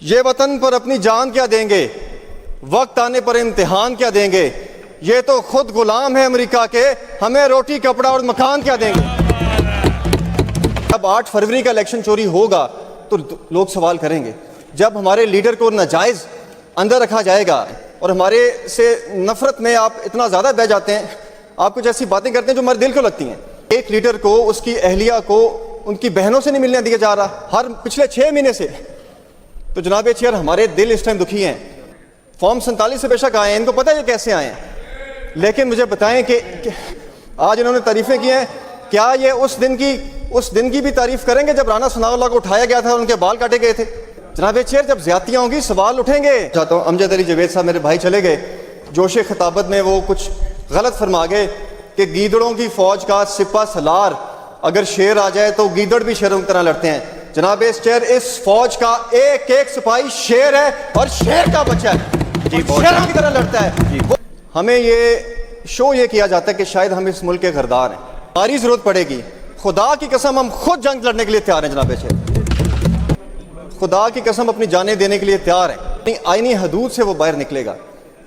یہ وطن پر اپنی جان کیا دیں گے، وقت آنے پر امتحان کیا دیں گے، یہ تو خود غلام ہے امریکہ کے، ہمیں روٹی کپڑا اور مکان کیا دیں گے۔ جب 8 فروری کا الیکشن چوری ہوگا تو لوگ سوال کریں گے، جب ہمارے لیڈر کو ناجائز اندر رکھا جائے گا اور ہمارے سے نفرت میں آپ اتنا زیادہ بہ جاتے ہیں، آپ کچھ ایسی باتیں کرتے ہیں جو ہمارے دل کو لگتی ہیں۔ ایک لیڈر کو اس کی اہلیہ کو ان کی بہنوں سے نہیں ملنے دیا جا رہا ہر پچھلے 6 مہینے سے، تو جناب چیئر ہمارے دل اس ٹائم دکھی ہیں۔ فارم 47 سے بے شک آئے ہیں، ان کو پتہ ہے یہ کیسے آئے ہیں، لیکن مجھے بتائیں کہ آج انہوں نے تعریفیں کی ہیں، کیا یہ اس دن کی بھی تعریف کریں گے جب رانا ثناء اللہ کو اٹھایا گیا تھا اور ان کے بال کاٹے گئے تھے؟ جناب چیئر جب زیادتیاں ہوں گی سوال اٹھیں گے۔ چاہتا ہوں امجد علی جاوید صاحب میرے بھائی چلے گئے، جوش خطابت میں وہ کچھ غلط فرما گئے کہ گیدڑوں کی فوج کا سپہ سالار اگر شیر آ جائے تو گیدڑ بھی شیروں کی طرح لڑتے ہیں۔ جناب چیئر اس فوج کا ایک ایک سپاہی شیر ہے اور شیر کا بچہ ہے، شیروں کی طرح لڑتا ہے۔ ہمیں یہ شو یہ کیا جاتا ہے کہ شاید ہم اس ملک کے غردار ہیں، ہماری ضرورت پڑے گی، خدا کی قسم ہم خود جنگ لڑنے کے لیے تیار ہیں۔ جناب چیئر خدا کی قسم اپنی جانیں دینے کے لیے تیار ہیں، اپنی آئینی حدود سے وہ باہر نکلے گا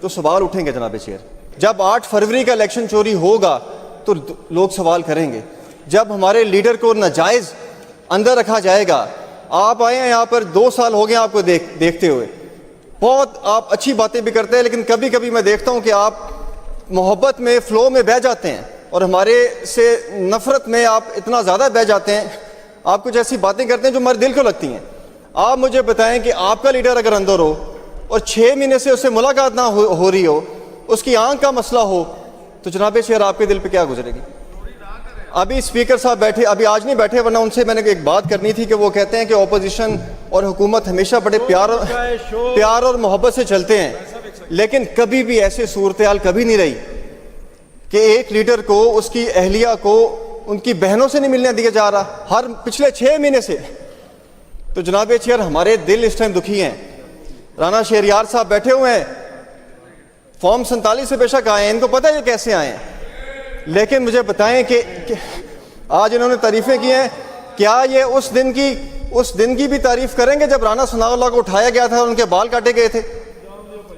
تو سوال اٹھیں گے۔ جناب چیئر جب 8 فروری کا الیکشن چوری ہوگا تو لوگ سوال کریں گے، جب ہمارے لیڈر کو ناجائز اندر رکھا جائے گا۔ آپ آئے ہیں یہاں پر 2 سال ہو گئے آپ کو دیکھتے ہوئے، بہت آپ اچھی باتیں بھی کرتے ہیں، لیکن کبھی کبھی میں دیکھتا ہوں کہ آپ محبت میں فلو میں بہ جاتے ہیں اور ہمارے سے نفرت میں آپ اتنا زیادہ بہ جاتے ہیں، آپ کچھ ایسی باتیں کرتے ہیں جو ہمارے دل کو لگتی ہیں۔ آپ مجھے بتائیں کہ آپ کا لیڈر اگر اندر ہو اور 6 مہینے سے اس سے ملاقات نہ ہو رہی ہو، اس کی آنکھ کا مسئلہ ہو، تو جناب شہر آپ کے دل پہ کیا گزرے گی؟ ابھی اسپیکر صاحب بیٹھے، ابھی آج نہیں بیٹھے، ورنہ ان سے میں نے ایک بات کرنی تھی کہ وہ کہتے ہیں کہ اپوزیشن اور حکومت ہمیشہ بڑے پیار اور محبت سے چلتے ہیں، لیکن کبھی بھی ایسے صورتحال کبھی نہیں رہی کہ ایک لیڈر کو اس کی اہلیہ کو ان کی بہنوں سے نہیں ملنے دیا جا رہا ہر پچھلے 6 مہینے سے، تو جناب چیئر ہمارے دل اس ٹائم دکھی ہیں۔ رانا شہریار صاحب بیٹھے ہوئے ہیں، فارم 47 سے بے شک آئے ہیں، ان کو پتہ ہے یہ کیسے آئے ہیں، لیکن مجھے بتائیں کہ آج انہوں نے تعریفیں کی ہیں، کیا یہ اس دن کی بھی تعریف کریں گے جب رانا ثناء اللہ کو اٹھایا گیا تھا اور ان کے بال کاٹے گئے تھے؟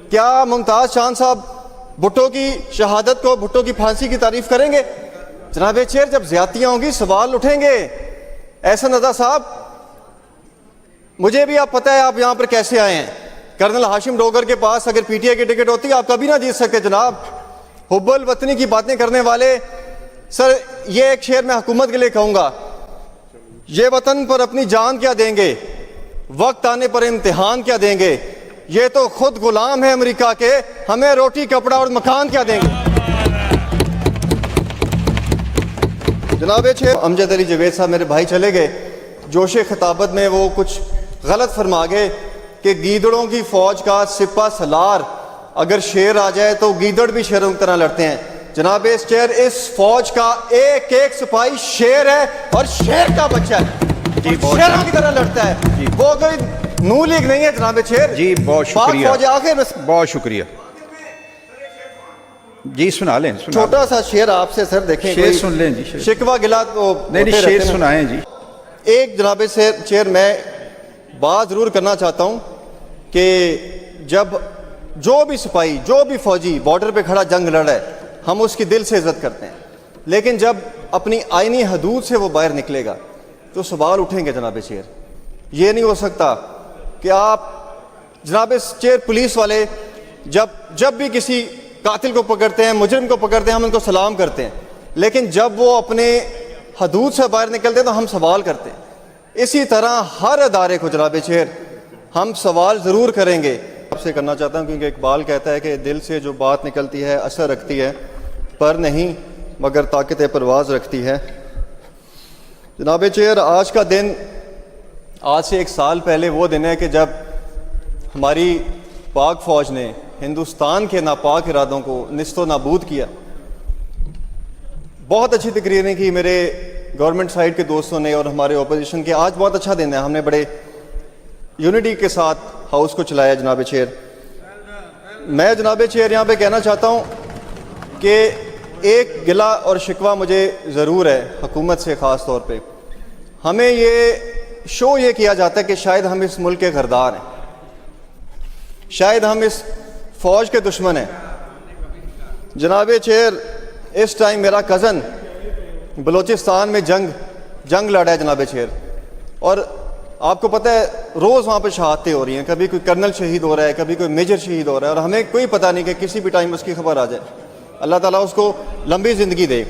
کیا ممتاز چاند صاحب بھٹو کی شہادت کو، بھٹو کی پھانسی کی تعریف کریں گے؟ جناب چیئر جب زیادتیاں ہوں گی سوال اٹھیں گے۔ احسن رضا صاحب مجھے بھی آپ پتہ ہے آپ یہاں پر کیسے آئے ہیں، کرنل ہاشم ڈوگر کے پاس اگر پی ٹی آئی کی ٹکٹ ہوتی آپ کبھی نہ جیت سکتے جناب۔ حب الوطنی کی باتیں کرنے والے، سر یہ ایک شعر میں حکومت کے لیے کہوں گا، یہ وطن پر اپنی جان کیا دیں گے، وقت آنے پر امتحان کیا دیں گے، یہ تو خود غلام ہے امریکہ کے، ہمیں روٹی کپڑا اور مکان کیا دیں گے۔ جناب امجد علی جاوید صاحب میرے بھائی چلے گئے، جوش خطابت میں وہ کچھ غلط فرما گئے کہ گیدڑوں کی فوج کا سپہ سالار اگر شیر آ جائے تو گیدڑ بھی شیروں کی طرح لڑتے ہیں۔ جناب چیئر اس فوج کا ایک ایک سپاہی شیر ہے اور شیر کا بچہ ہے، شیروں کی طرح لڑتا ہے، وہ کوئی نو لیگ نہیں ہے جناب چیئر۔ جی بہت شکریہ، فوج آخر بہت شکریہ۔ جی سنا لیں، چھوٹا سا شیر آپ سے سر دیکھیں، شیر سن لیں جی، شکوہ گلا تو نہیں شیر سنائیں جی۔ ایک جناب چیئر میں بات ضرور کرنا چاہتا ہوں کہ جب جو بھی سپاہی، جو بھی فوجی بارڈر پہ کھڑا جنگ لڑ رہا ہے ہم اس کی دل سے عزت کرتے ہیں، لیکن جب اپنی آئینی حدود سے وہ باہر نکلے گا تو سوال اٹھیں گے جناب چیئر۔ یہ نہیں ہو سکتا کہ آپ جناب چیئر پولیس والے جب بھی کسی قاتل کو پکڑتے ہیں، مجرم کو پکڑتے ہیں، ہم ان کو سلام کرتے ہیں، لیکن جب وہ اپنے حدود سے باہر نکلتے ہیں تو ہم سوال کرتے ہیں۔ اسی طرح ہر ادارے کو جناب چیئر ہم سوال ضرور کریں گے۔ آپ سے کرنا چاہتا ہوں کیونکہ اقبال کہتا ہے کہ دل سے جو بات نکلتی ہے اثر رکھتی ہے، پر نہیں مگر طاقت پرواز رکھتی ہے۔ جناب چیئر آج کا دن، آج سے 1 سال پہلے وہ دن ہے کہ جب ہماری پاک فوج نے ہندوستان کے ناپاک ارادوں کو نیست و نابود کیا۔ بہت اچھی تقریریں کی میرے گورنمنٹ سائیڈ کے دوستوں نے اور ہمارے اپوزیشن کے۔ آج بہت اچھا دن ہے، ہم نے بڑے یونٹی کے ساتھ ہاؤس کو چلایا جناب چیئر۔ میں جناب چیئر یہاں پہ کہنا چاہتا ہوں کہ ایک گلہ اور شکوہ مجھے ضرور ہے حکومت سے، خاص طور پہ ہمیں یہ شو یہ کیا جاتا ہے کہ شاید ہم اس ملک کے غردار ہیں، شاید ہم اس فوج کے دشمن ہیں. جناب چیئر، اس ٹائم میرا کزن بلوچستان میں جنگ لڑا ہے جناب چیئر، اور آپ کو پتہ ہے روز وہاں پہ شہادتیں ہو رہی ہیں. کبھی کوئی کرنل شہید ہو رہا ہے، کبھی کوئی میجر شہید ہو رہا ہے، اور ہمیں کوئی پتہ نہیں کہ کسی بھی ٹائم اس کی خبر آ جائے. اللہ تعالیٰ اس کو لمبی زندگی دے.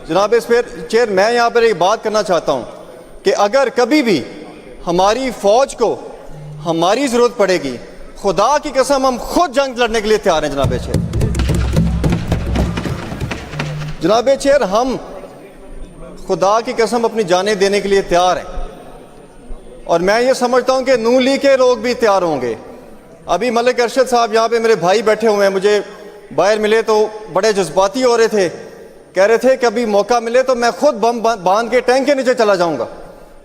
جناب چیئر، میں یہاں پر ایک بات کرنا چاہتا ہوں کہ اگر کبھی بھی ہماری فوج کو ہماری ضرورت پڑے گی، خدا کی قسم ہم خود جنگ لڑنے کے لیے تیار ہیں. جناب چیئر، جناب چیئر، ہم خدا کی قسم اپنی جانیں دینے کے لیے تیار ہیں، اور میں یہ سمجھتا ہوں کہ نون لیگ کے لوگ بھی تیار ہوں گے. ابھی ملک ارشد صاحب یہاں پہ میرے بھائی بیٹھے ہوئے ہیں، مجھے باہر ملے تو بڑے جذباتی ہو رہے تھے، کہہ رہے تھے کبھی موقع ملے تو میں خود بم باندھ کے ٹینک کے نیچے چلا جاؤں گا.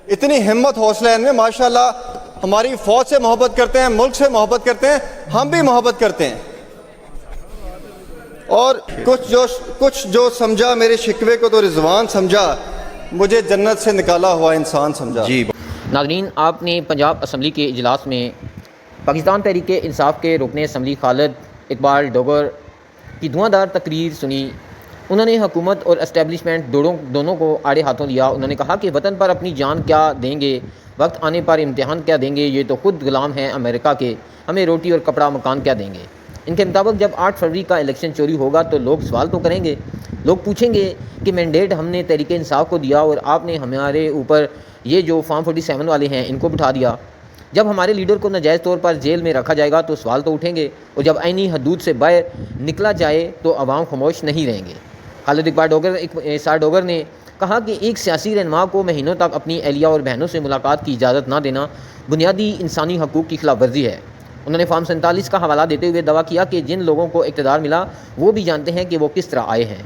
اتنی ہمت حوصلہ ہے ان میں ماشاءاللہ. ہماری فوج سے محبت کرتے ہیں، ملک سے محبت کرتے ہیں، ہم بھی محبت کرتے ہیں. اور کچھ جو سمجھا میرے شکوے کو تو رضوان سمجھا، مجھے جنت سے نکالا ہوا انسان سمجھا. جی ناظرین، آپ نے پنجاب اسمبلی کے اجلاس میں پاکستان تحریک انصاف کے رکن اسمبلی خالد اقبال ڈوگر کی دھواں دار تقریر سنی. انہوں نے حکومت اور اسٹیبلشمنٹ دونوں کو آڑے ہاتھوں لیا. انہوں نے کہا کہ وطن پر اپنی جان کیا دیں گے، وقت آنے پر امتحان کیا دیں گے، یہ تو خود غلام ہیں امریکہ کے، ہمیں روٹی اور کپڑا مکان کیا دیں گے. ان کے مطابق جب 8 فروری کا الیکشن چوری ہوگا تو لوگ سوال تو کریں گے. لوگ پوچھیں گے کہ مینڈیٹ ہم نے تحریک انصاف کو دیا اور آپ نے ہمارے اوپر یہ جو فارم 47 والے ہیں ان کو بٹھا دیا. جب ہمارے لیڈر کو ناجائز طور پر جیل میں رکھا جائے گا تو سوال تو اٹھیں گے، اور جب آئینی حدود سے باہر نکلا جائے تو عوام خاموش نہیں رہیں گے. خالد اقبال ڈوگر نے کہا کہ ایک سیاسی رہنما کو مہینوں تک اپنی اہلیہ اور بہنوں سے ملاقات کی اجازت نہ دینا بنیادی انسانی حقوق کی خلاف ورزی ہے. انہوں نے فارم 47 کا حوالہ دیتے ہوئے دعویٰ کیا کہ جن لوگوں کو اقتدار ملا وہ بھی جانتے ہیں کہ وہ کس طرح آئے ہیں،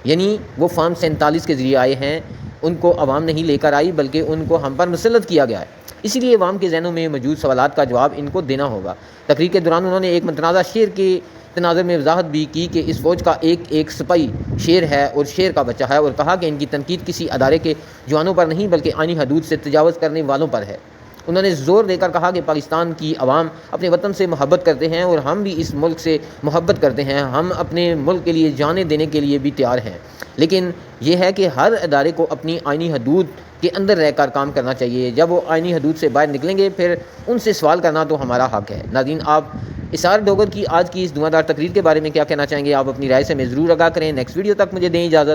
یعنی وہ فارم 47 کے ذریعے آئے ہیں. ان کو عوام نہیں لے کر آئی بلکہ ان کو ہم پر مسلط کیا گیا ہے. اسی لیے عوام کے ذہنوں میں موجود سوالات کا جواب ان کو دینا ہوگا. تقریر کے دوران انہوں نے ایک متنازع شعر کے تناظر میں وضاحت بھی کی کہ اس فوج کا ایک سپاہی شیر ہے اور شیر کا بچہ ہے، اور کہا کہ ان کی تنقید کسی ادارے کے جوانوں پر نہیں بلکہ آئینی حدود سے تجاوز کرنے والوں پر ہے. انہوں نے زور دے کر کہا کہ پاکستان کی عوام اپنے وطن سے محبت کرتے ہیں اور ہم بھی اس ملک سے محبت کرتے ہیں. ہم اپنے ملک کے لیے جانیں دینے کے لیے بھی تیار ہیں، لیکن یہ ہے کہ ہر ادارے کو اپنی آئینی حدود کے اندر رہ کر کام کرنا چاہیے. جب وہ آئینی حدود سے باہر نکلیں گے پھر ان سے سوال کرنا تو ہمارا حق ہے. ناظرین، آپ اسار ڈوگر کی آج کی اس دھواں دار تقریر کے بارے میں کیا کہنا چاہیں گے؟ آپ اپنی رائے سے ہمیں ضرور آگاہ کریں. نیکسٹ ویڈیو تک مجھے دیں اجازت.